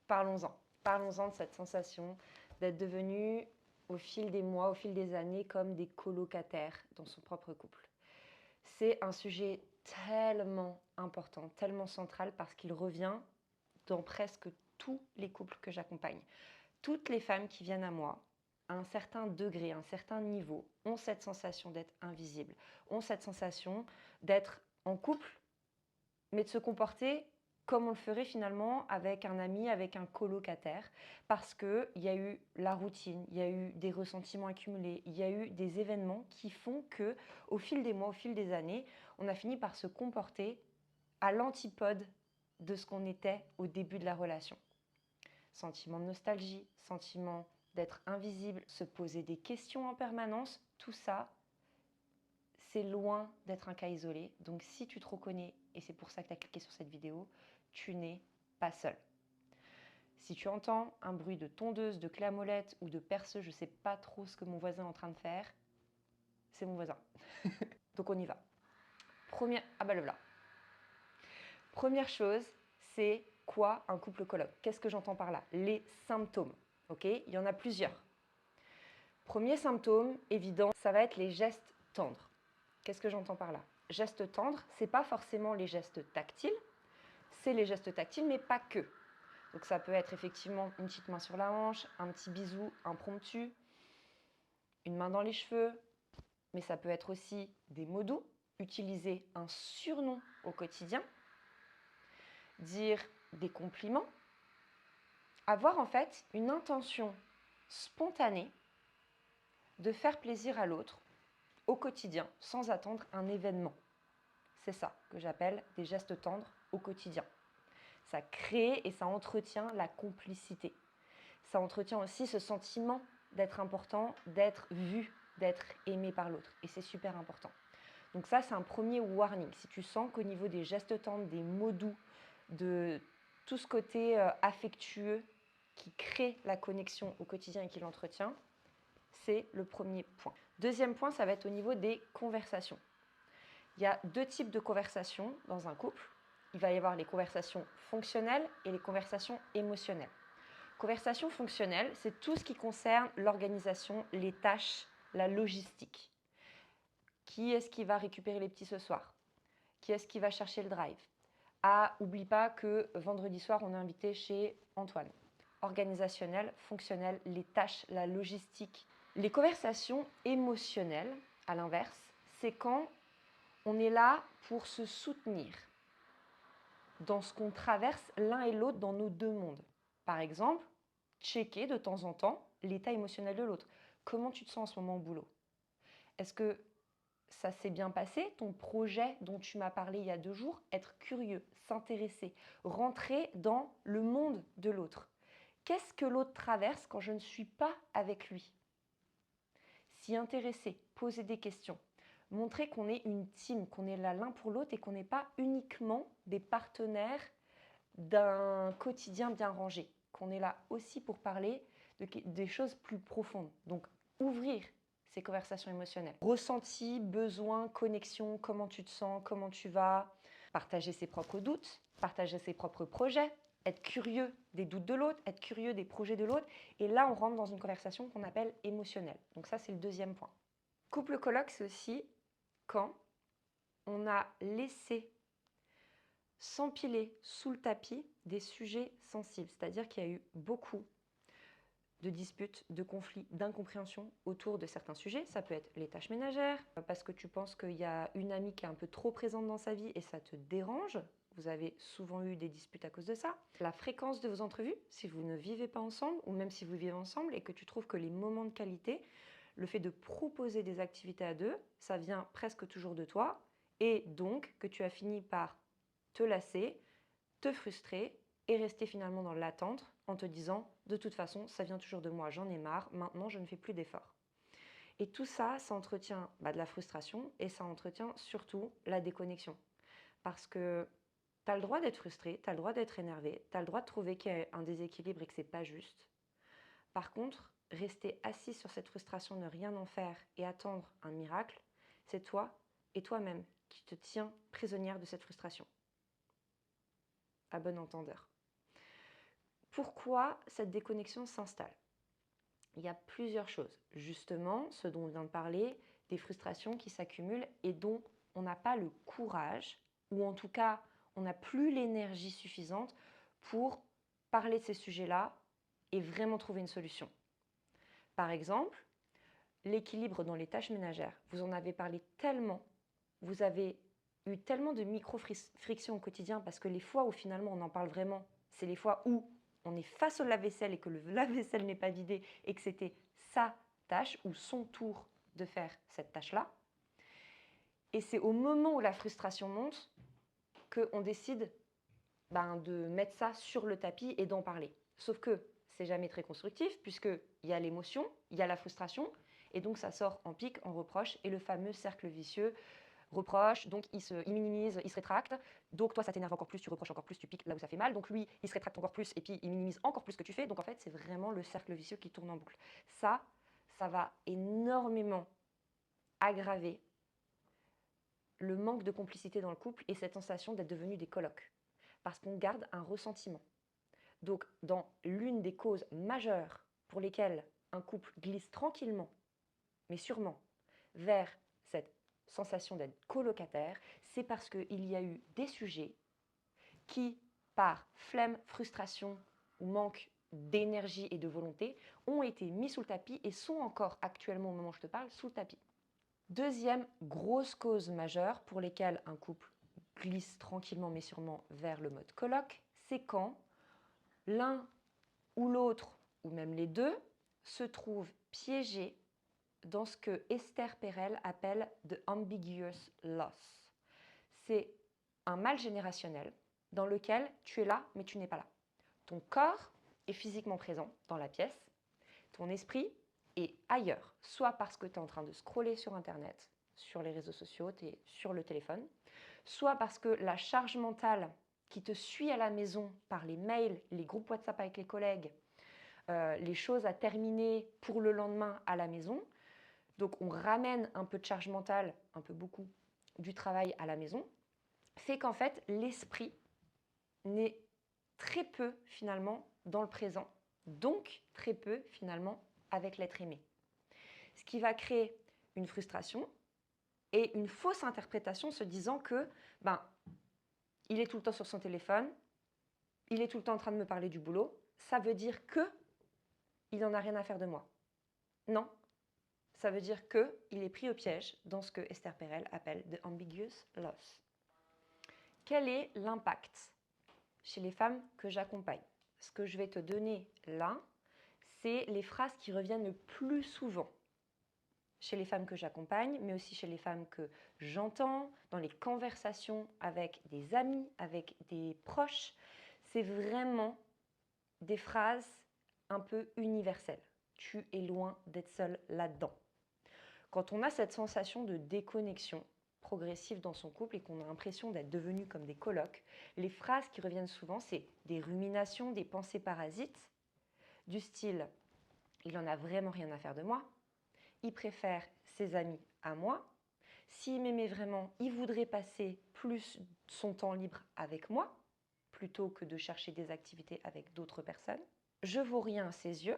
Parlons-en. Parlons-en de cette sensation d'être devenu, au fil des mois, au fil des années, comme des colocataires dans son propre couple. C'est un sujet tellement important, tellement central, parce qu'il revient dans presque tous les couples que j'accompagne. Toutes les femmes qui viennent à moi, à un certain degré, à un certain niveau, ont cette sensation d'être invisibles, ont cette sensation d'être en couple, mais de se comporter comme on le ferait finalement avec un ami, avec un colocataire, parce qu'il y a eu la routine, il y a eu des ressentiments accumulés, il y a eu des événements qui font que, au fil des mois, au fil des années, on a fini par se comporter à l'antipode de ce qu'on était au début de la relation. Sentiment de nostalgie, sentiment d'être invisible, se poser des questions en permanence, tout ça, c'est loin d'être un cas isolé. Donc si tu te reconnais, et c'est pour ça que tu as cliqué sur cette vidéo, tu n'es pas seul. Si tu entends un bruit de tondeuse, de clé à molette ou de perceuse, je ne sais pas trop ce que mon voisin est en train de faire, c'est mon voisin. Donc on y va. Ah bah le voilà. Première chose, c'est quoi un couple coloc? Qu'est-ce que j'entends par là? Les symptômes. Ok, il y en a plusieurs. Premier symptôme évident, ça va être les gestes tendres. Qu'est-ce que j'entends par là? Gestes tendres, c'est pas forcément les gestes tactiles, c'est les gestes tactiles, mais pas que. Donc ça peut être effectivement une petite main sur la hanche, un petit bisou impromptu, une main dans les cheveux, mais ça peut être aussi des mots doux, utiliser un surnom au quotidien, dire des compliments, avoir en fait une intention spontanée de faire plaisir à l'autre au quotidien sans attendre un événement. C'est ça que j'appelle des gestes tendres au quotidien. Ça crée et ça entretient la complicité. Ça entretient aussi ce sentiment d'être important, d'être vu, d'être aimé par l'autre. Et c'est super important. Donc ça, c'est un premier warning. Si tu sens qu'au niveau des gestes tendres, des mots doux, de tout ce côté affectueux qui crée la connexion au quotidien et qui l'entretient, c'est le premier point. Deuxième point, ça va être au niveau des conversations. Il y a deux types de conversations dans un couple. Il va y avoir les conversations fonctionnelles et les conversations émotionnelles. Conversation fonctionnelle, c'est tout ce qui concerne l'organisation, les tâches, la logistique. Qui est-ce qui va récupérer les petits ce soir? Qui est-ce qui va chercher le drive? Ah, oublie pas que vendredi soir, on est invité chez Antoine. Organisationnel, fonctionnel, les tâches, la logistique. Les conversations émotionnelles, à l'inverse, c'est quand on est là pour se soutenir dans ce qu'on traverse l'un et l'autre dans nos deux mondes. Par exemple, checker de temps en temps l'état émotionnel de l'autre. Comment tu te sens en ce moment au boulot? Est-ce que ça s'est bien passé, ton projet dont tu m'as parlé il y a 2 jours? Être curieux, s'intéresser, rentrer dans le monde de l'autre. Qu'est-ce que l'autre traverse quand je ne suis pas avec lui? S'y intéresser, poser des questions. Montrer qu'on est une team, qu'on est là l'un pour l'autre et qu'on n'est pas uniquement des partenaires d'un quotidien bien rangé, qu'on est là aussi pour parler des choses plus profondes. Donc, ouvrir ces conversations émotionnelles. Ressenti, besoin, connexion, comment tu te sens, comment tu vas, partager ses propres doutes, partager ses propres projets, être curieux des doutes de l'autre, être curieux des projets de l'autre. Et là, on rentre dans une conversation qu'on appelle émotionnelle. Donc ça, c'est le deuxième point. Couple colloque, c'est aussi quand on a laissé s'empiler sous le tapis des sujets sensibles. C'est-à-dire qu'il y a eu beaucoup de disputes, de conflits, d'incompréhensions autour de certains sujets. Ça peut être les tâches ménagères, parce que tu penses qu'il y a une amie qui est un peu trop présente dans sa vie et ça te dérange. Vous avez souvent eu des disputes à cause de ça. La fréquence de vos entrevues, si vous ne vivez pas ensemble, ou même si vous vivez ensemble et que tu trouves que les moments de qualité, le fait de proposer des activités à deux, ça vient presque toujours de toi, et donc que tu as fini par te lasser, te frustrer et rester finalement dans l'attente en te disant « de toute façon, ça vient toujours de moi, j'en ai marre, maintenant je ne fais plus d'efforts ». Et tout ça, ça entretient de la frustration et ça entretient surtout la déconnexion. Parce que tu as le droit d'être frustré, tu as le droit d'être énervé, tu as le droit de trouver qu'il y a un déséquilibre et que ce n'est pas juste. Par contre, rester assis sur cette frustration, ne rien en faire et attendre un miracle, c'est toi et toi-même qui te tiens prisonnière de cette frustration. À bon entendeur. Pourquoi cette déconnexion s'installe? Il y a plusieurs choses. Justement, ce dont on vient de parler, des frustrations qui s'accumulent et dont on n'a pas le courage, ou en tout cas, on n'a plus l'énergie suffisante pour parler de ces sujets-là et vraiment trouver une solution. Par exemple, l'équilibre dans les tâches ménagères. Vous en avez parlé tellement, vous avez eu tellement de micro-frictions au quotidien parce que les fois où finalement on en parle vraiment, c'est les fois où on est face au lave-vaisselle et que le lave-vaisselle n'est pas vidé et que c'était sa tâche ou son tour de faire cette tâche-là. Et c'est au moment où la frustration monte qu'on décide de mettre ça sur le tapis et d'en parler. Sauf que c'est jamais très constructif puisqu'il y a l'émotion, il y a la frustration et donc ça sort en pique, en reproche et le fameux cercle vicieux. Reproche, donc il minimise, il se rétracte, donc toi ça t'énerve encore plus, tu reproches encore plus, tu piques là où ça fait mal, donc lui il se rétracte encore plus et puis il minimise encore plus ce que tu fais, donc en fait c'est vraiment le cercle vicieux qui tourne en boucle. Ça va énormément aggraver le manque de complicité dans le couple et cette sensation d'être devenus des colocs, parce qu'on garde un ressentiment. Donc dans l'une des causes majeures pour lesquelles un couple glisse tranquillement, mais sûrement, vers cette sensation d'être colocataire, c'est parce qu'il y a eu des sujets qui, par flemme, frustration ou manque d'énergie et de volonté, ont été mis sous le tapis et sont encore actuellement, au moment où je te parle, sous le tapis. Deuxième grosse cause majeure pour lesquelles un couple glisse tranquillement mais sûrement vers le mode coloc, c'est quand l'un ou l'autre, ou même les deux, se trouvent piégés dans ce que Esther Perel appelle « the ambiguous loss ». C'est un mal générationnel dans lequel tu es là, mais tu n'es pas là. Ton corps est physiquement présent dans la pièce, ton esprit est ailleurs, soit parce que tu es en train de scroller sur Internet, sur les réseaux sociaux, tu es sur le téléphone, soit parce que la charge mentale qui te suit à la maison par les mails, les groupes WhatsApp avec les collègues, les choses à terminer pour le lendemain à la maison. Donc on ramène un peu de charge mentale, un peu beaucoup, du travail à la maison, fait qu'en fait l'esprit n'est très peu finalement dans le présent, donc très peu finalement avec l'être aimé. Ce qui va créer une frustration et une fausse interprétation se disant que il est tout le temps sur son téléphone, il est tout le temps en train de me parler du boulot, ça veut dire que il n'en a rien à faire de moi. Non, ça veut dire qu'il est pris au piège dans ce que Esther Perel appelle « the ambiguous loss ». Quel est l'impact chez les femmes que j'accompagne? Ce que je vais te donner là, c'est les phrases qui reviennent le plus souvent chez les femmes que j'accompagne, mais aussi chez les femmes que j'entends, dans les conversations avec des amis, avec des proches. C'est vraiment des phrases un peu universelles. Tu es loin d'être seule là-dedans. Quand on a cette sensation de déconnexion progressive dans son couple et qu'on a l'impression d'être devenu comme des colocs, les phrases qui reviennent souvent, c'est des ruminations, des pensées parasites, du style « il en a vraiment rien à faire de moi », il préfère ses amis à moi, s'il m'aimait vraiment, il voudrait passer plus son temps libre avec moi, plutôt que de chercher des activités avec d'autres personnes, je vaux rien à ses yeux,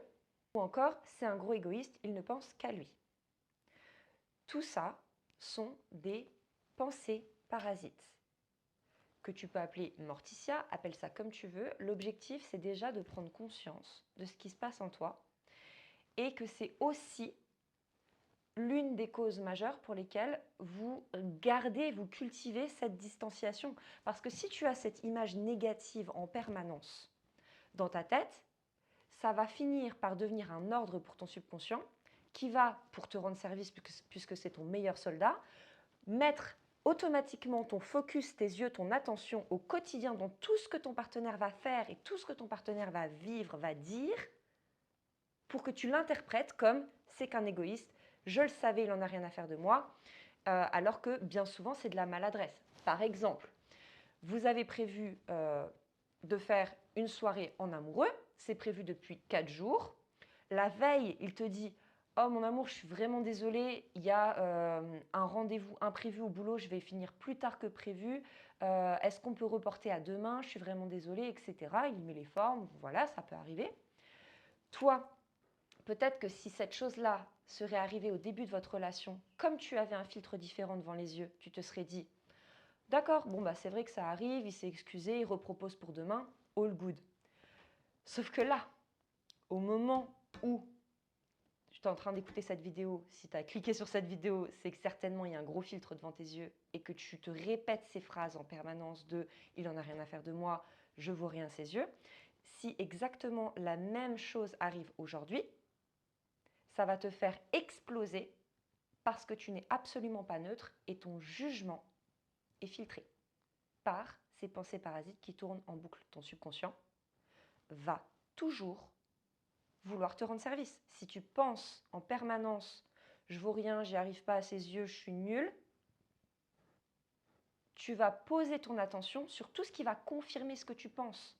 ou encore c'est un gros égoïste, il ne pense qu'à lui. Tout ça sont des pensées parasites que tu peux appeler morticia, appelle ça comme tu veux. L'objectif, c'est déjà de prendre conscience de ce qui se passe en toi et que c'est aussi l'une des causes majeures pour lesquelles vous gardez, vous cultivez cette distanciation. Parce que si tu as cette image négative en permanence dans ta tête, ça va finir par devenir un ordre pour ton subconscient qui va, pour te rendre service, puisque c'est ton meilleur soldat, mettre automatiquement ton focus, tes yeux, ton attention au quotidien dans tout ce que ton partenaire va faire et tout ce que ton partenaire va vivre, va dire, pour que tu l'interprètes comme c'est qu'un égoïste, je le savais, il n'en a rien à faire de moi, alors que bien souvent c'est de la maladresse. Par exemple, vous avez prévu de faire une soirée en amoureux, c'est prévu depuis 4 jours. La veille, il te dit « Oh mon amour, je suis vraiment désolée, il y a un rendez-vous imprévu au boulot, je vais finir plus tard que prévu. Est-ce qu'on peut reporter à demain? Je suis vraiment désolée, etc. Il met les formes, voilà, ça peut arriver. Toi, peut-être que si cette chose-là serait arrivée au début de votre relation, comme tu avais un filtre différent devant les yeux, tu te serais dit, d'accord, bon bah c'est vrai que ça arrive, il s'est excusé, il repropose pour demain, all good. Sauf que là, au moment où tu es en train d'écouter cette vidéo, si tu as cliqué sur cette vidéo, c'est que certainement il y a un gros filtre devant tes yeux et que tu te répètes ces phrases en permanence de « il n'en a rien à faire de moi, je vaux rien à ses yeux ». Si exactement la même chose arrive aujourd'hui, ça va te faire exploser parce que tu n'es absolument pas neutre et ton jugement est filtré par ces pensées parasites qui tournent en boucle. Ton subconscient va toujours vouloir te rendre service. Si tu penses en permanence « je vaux rien, j'y arrive pas à ses yeux, je suis nul », tu vas poser ton attention sur tout ce qui va confirmer ce que tu penses.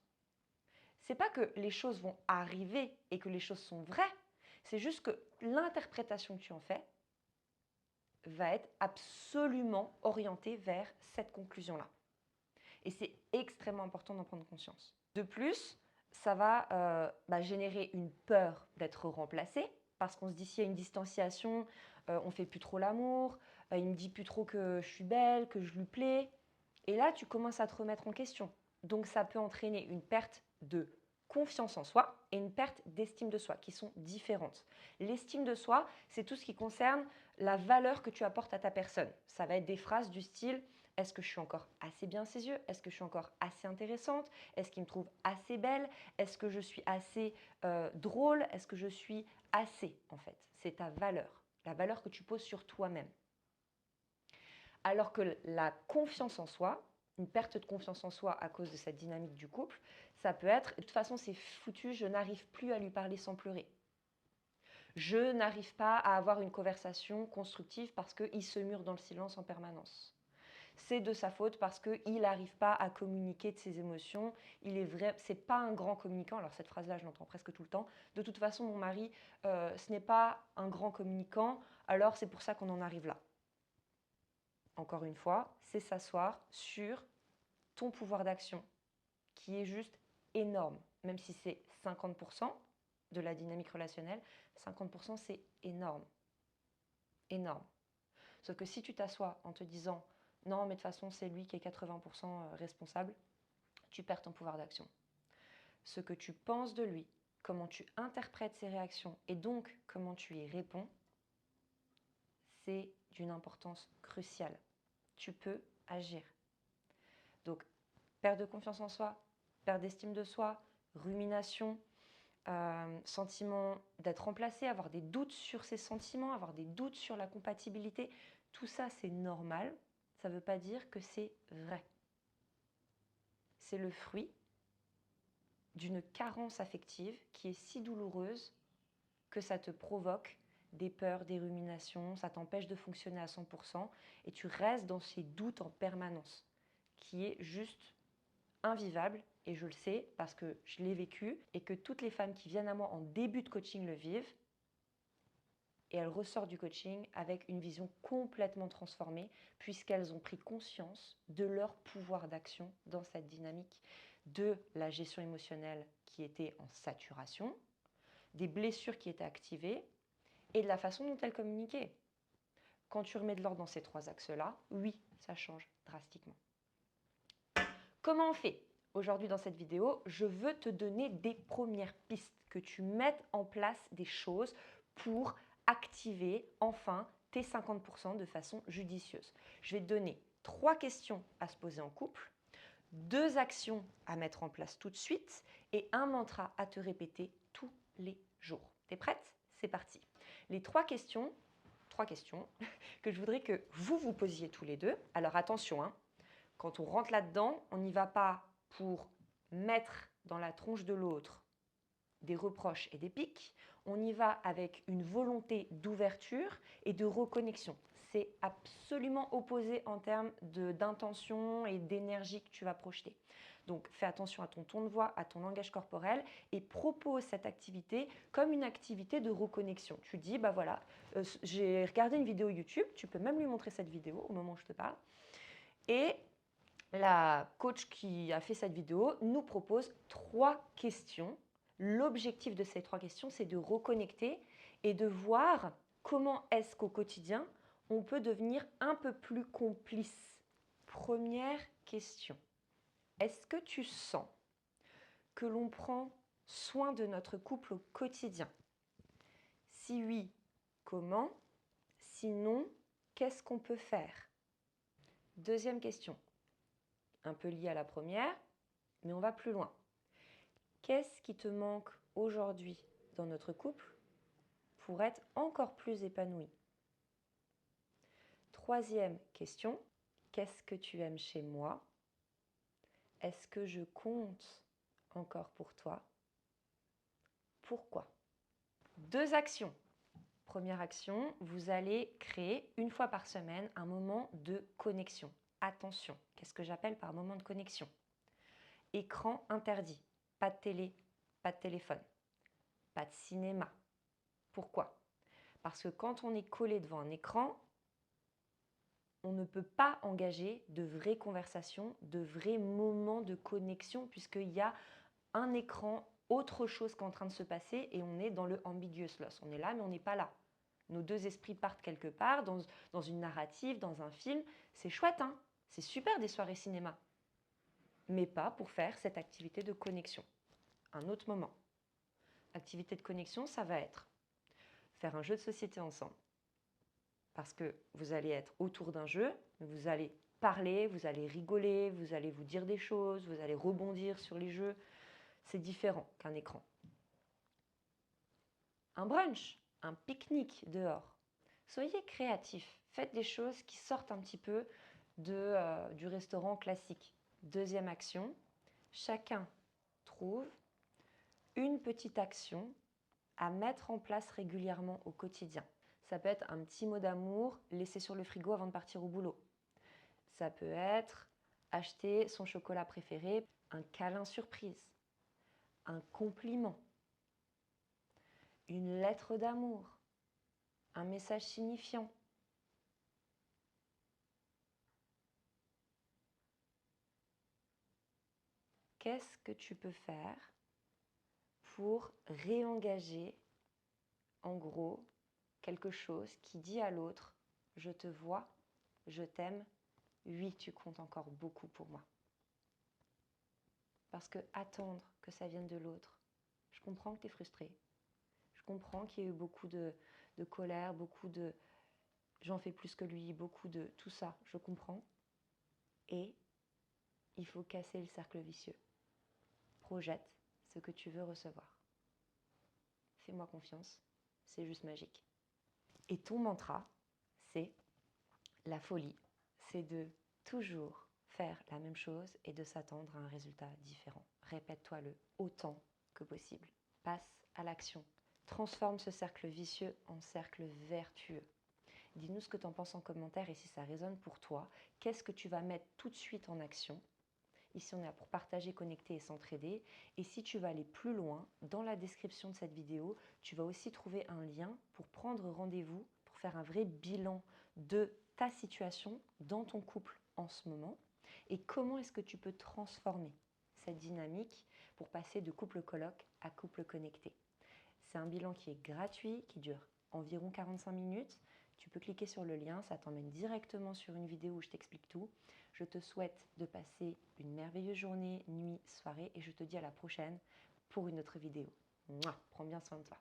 C'est pas que les choses vont arriver et que les choses sont vraies, c'est juste que l'interprétation que tu en fais va être absolument orientée vers cette conclusion-là. Et c'est extrêmement important d'en prendre conscience. De plus, ça va générer une peur d'être remplacé, parce qu'on se dit s'il y a une distanciation, on ne fait plus trop l'amour, il ne me dit plus trop que je suis belle, que je lui plais. Et là, tu commences à te remettre en question. Donc ça peut entraîner une perte de confiance en soi et une perte d'estime de soi, qui sont différentes. L'estime de soi, c'est tout ce qui concerne la valeur que tu apportes à ta personne. Ça va être des phrases du style « Est-ce que je suis encore assez bien à ses yeux? Est-ce que je suis encore assez intéressante? Est-ce qu'il me trouve assez belle? Est-ce que je suis assez drôle? Est-ce que je suis assez ?» En fait, c'est ta valeur, la valeur que tu poses sur toi-même. Alors que la confiance en soi, une perte de confiance en soi à cause de cette dynamique du couple, ça peut être « de toute façon c'est foutu, je n'arrive plus à lui parler sans pleurer ». Je n'arrive pas à avoir une conversation constructive parce qu'il se mure dans le silence en permanence. C'est de sa faute parce qu'il n'arrive pas à communiquer de ses émotions. C'est pas un grand communicant. Alors cette phrase-là, je l'entends presque tout le temps. De toute façon, mon mari, ce n'est pas un grand communicant, alors c'est pour ça qu'on en arrive là. Encore une fois, c'est s'asseoir sur ton pouvoir d'action, qui est juste énorme. Même si c'est 50% de la dynamique relationnelle, 50% c'est énorme. Énorme. Sauf que si tu t'assois en te disant « non, mais de toute façon, c'est lui qui est 80% responsable », tu perds ton pouvoir d'action. Ce que tu penses de lui, comment tu interprètes ses réactions et donc comment tu y réponds, c'est d'une importance cruciale. Tu peux agir. Donc, perte de confiance en soi, perte d'estime de soi, rumination, sentiment d'être remplacé, avoir des doutes sur ses sentiments, avoir des doutes sur la compatibilité, tout ça c'est normal, ça ne veut pas dire que c'est vrai. C'est le fruit d'une carence affective qui est si douloureuse que ça te provoque des peurs, des ruminations, ça t'empêche de fonctionner à 100% et tu restes dans ces doutes en permanence, qui est juste invivable, et je le sais parce que je l'ai vécu et que toutes les femmes qui viennent à moi en début de coaching le vivent, et elles ressortent du coaching avec une vision complètement transformée puisqu'elles ont pris conscience de leur pouvoir d'action dans cette dynamique de la gestion émotionnelle qui était en saturation, des blessures qui étaient activées et de la façon dont elles communiquaient. Quand tu remets de l'ordre dans ces trois axes-là, oui, ça change drastiquement. Comment on fait? Aujourd'hui dans cette vidéo, je veux te donner des premières pistes, que tu mettes en place des choses pour activer enfin tes 50% de façon judicieuse. Je vais te donner 3 questions à se poser en couple, 2 actions à mettre en place tout de suite et un mantra à te répéter tous les jours. T'es prête? C'est parti. Les 3 questions que je voudrais que vous posiez tous les deux. Alors attention, hein, quand on rentre là-dedans, on n'y va pas pour mettre dans la tronche de l'autre des reproches et des piques. On y va avec une volonté d'ouverture et de reconnexion. C'est absolument opposé en termes d'intention et d'énergie que tu vas projeter. Donc fais attention à ton ton de voix, à ton langage corporel et propose cette activité comme une activité de reconnexion. Tu dis, bah voilà, j'ai regardé une vidéo YouTube, tu peux même lui montrer cette vidéo au moment où je te parle. Et La coach qui a fait cette vidéo nous propose 3 questions. L'objectif de ces 3 questions, c'est de reconnecter et de voir comment est-ce qu'au quotidien, on peut devenir un peu plus complice. Première question. Est-ce que tu sens que l'on prend soin de notre couple au quotidien? Si oui, comment? Sinon, qu'est-ce qu'on peut faire? Deuxième question, un peu liée à la première, mais on va plus loin. Qu'est-ce qui te manque aujourd'hui dans notre couple pour être encore plus épanoui? Troisième question, qu'est-ce que tu aimes chez moi? Est-ce que je compte encore pour toi? Pourquoi? 2 actions. Première action, vous allez créer une fois par semaine un moment de connexion. Attention, qu'est-ce que j'appelle par moment de connexion? Écran interdit, pas de télé, pas de téléphone, pas de cinéma. Pourquoi? Parce que quand on est collé devant un écran, on ne peut pas engager de vraies conversations, de vrais moments de connexion, puisqu'il y a un écran, autre chose qui est en train de se passer, et on est dans le ambiguous loss. On est là, mais on n'est pas là. Nos deux esprits partent quelque part, dans une narrative, dans un film. C'est chouette, hein? C'est super des soirées cinéma. Mais pas pour faire cette activité de connexion. Un autre moment. Activité de connexion, ça va être faire un jeu de société ensemble. Parce que vous allez être autour d'un jeu, vous allez parler, vous allez rigoler, vous allez vous dire des choses, vous allez rebondir sur les jeux. C'est différent qu'un écran. Un brunch, un pique-nique dehors. Soyez créatifs, faites des choses qui sortent un petit peu du restaurant classique. Deuxième action, chacun trouve une petite action à mettre en place régulièrement au quotidien. Ça peut être un petit mot d'amour laissé sur le frigo avant de partir au boulot. Ça peut être acheter son chocolat préféré, un câlin surprise, un compliment, une lettre d'amour, un message signifiant. Qu'est-ce que tu peux faire pour réengager, en gros, quelque chose qui dit à l'autre « Je te vois, je t'aime, oui, tu comptes encore beaucoup pour moi ». Parce que attendre que ça vienne de l'autre, je comprends que tu es frustré. Je comprends qu'il y a eu beaucoup de colère, beaucoup de j'en fais plus que lui, beaucoup de tout ça, je comprends. Et il faut casser le cercle vicieux. Projette ce que tu veux recevoir. Fais-moi confiance, c'est juste magique. Et ton mantra, c'est la folie, c'est de toujours faire la même chose et de s'attendre à un résultat différent. Répète-toi-le autant que possible. Passe à l'action. Transforme ce cercle vicieux en cercle vertueux. Dis-nous ce que tu en penses en commentaire et si ça résonne pour toi. Qu'est-ce que tu vas mettre tout de suite en action? Ici, on est là pour partager, connecter et s'entraider. Et si tu vas aller plus loin, dans la description de cette vidéo, tu vas aussi trouver un lien pour prendre rendez-vous, pour faire un vrai bilan de ta situation dans ton couple en ce moment et comment est-ce que tu peux transformer cette dynamique pour passer de couple coloc à couple connecté. C'est un bilan qui est gratuit, qui dure environ 45 minutes. Tu peux cliquer sur le lien, ça t'emmène directement sur une vidéo où je t'explique tout. Je te souhaite de passer une merveilleuse journée, nuit, soirée et je te dis à la prochaine pour une autre vidéo. Mouah, prends bien soin de toi.